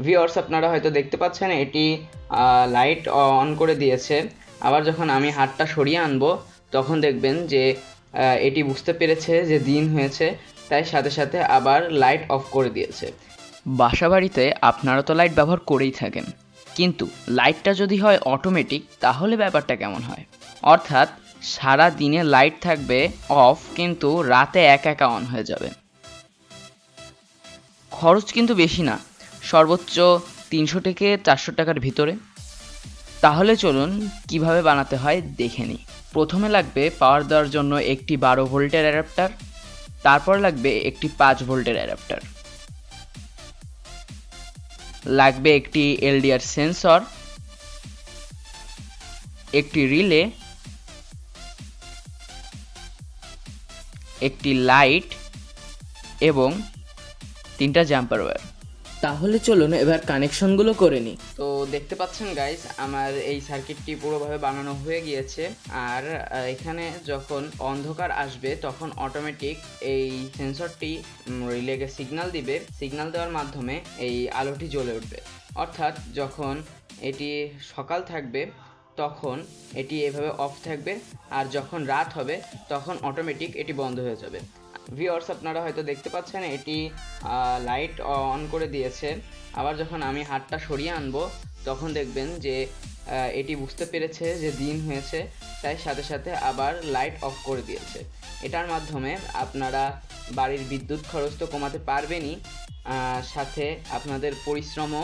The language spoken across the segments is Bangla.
ভিউয়ার্স, আপনারা হয়তো দেখতে পাচ্ছেন এটি লাইট অন করে দিয়েছে। আবার যখন আমি হাতটা সরিয়ে আনবো তখন দেখবেন যে এটি বুঝতে পেরেছে যে দিন হয়েছে, তাই সাথে সাথে আবার লাইট অফ করে দিয়েছে। বাসাবাড়িতে আপনারা তো লাইট ব্যবহার করেই থাকেন, কিন্তু লাইটটা যদি হয় অটোমেটিক তাহলে ব্যাপারটা কেমন হয়? অর্থাৎ সারা দিনে লাইট থাকবে অফ, কিন্তু রাতে একা একা অন হয়ে যাবে। খরচ কিন্তু বেশি না, সর্বোচ্চ 300 থেকে 400 টাকার ভিতরে। তাহলে চলুন কিভাবে বানাতে হয় দেখে নিই। প্রথমে লাগবে পাওয়ার দেওয়ার জন্য একটি 12 ভোল্টের অ্যাডাপ্টার, তারপর লাগবে একটি 5 ভোল্টের অ্যাডাপ্টার, লাগবে একটি এলডিআর সেন্সর, একটি রিলে, একটি লাইট এবং 3টা জাম্পার ওয়্যার। তাহলে চলুন এবার কানেকশনগুলো করে নিই। তো দেখতে পাচ্ছেন গাইস, আমার এই সার্কিটটি পুরোভাবে বানানো হয়ে গিয়েছে। আর এখানে যখন অন্ধকার আসবে তখন অটোমেটিক এই সেন্সরটি রিলেকে সিগন্যাল দিবে। সিগন্যাল দেওয়ার মাধ্যমে এই আলোটি জ্বলে উঠবে। অর্থাৎ যখন এটি সকাল থাকবে তখন এটি এভাবে অফ থাকবে, আর যখন রাত হবে তখন অটোমেটিক এটি বন্ধ হয়ে যাবে। ভিউয়ার্স, আপনারা হয়তো দেখতে পাচ্ছেন এটি লাইট অন করে দিয়েছে। আবার যখন আমি হাতটা সরিয়ে আনবো তখন দেখবেন যে এটি বুঝতে পেরেছে যে দিন হয়েছে, তাই সাথে সাথে আবার লাইট অফ করে দিয়েছে। এটার মাধ্যমে আপনারা বাড়ির বিদ্যুৎ খরচ তো কমাতে পারবেনই, সাথে আপনাদের পরিশ্রমও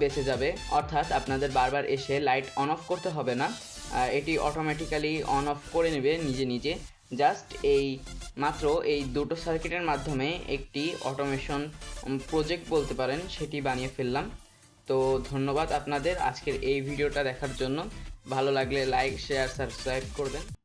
বেঁচে যাবে। অর্থাৎ আপনাদের বারবার এসে লাইট অন অফ করতে হবে না, এটি অটোমেটিক্যালি অন অফ করে নেবে নিজে নিজে। জাস্ট এই মাত্র এই দুটো সার্কিটের মাধ্যমে একটি অটোমেশন প্রজেক্ট বলতে পারেন, সেটি বানিয়ে ফেললাম। তো ধন্যবাদ আপনাদের আজকের এই ভিডিওটা দেখার জন্য। ভালো লাগলে লাইক, শেয়ার, সাবস্ক্রাইব করবেন।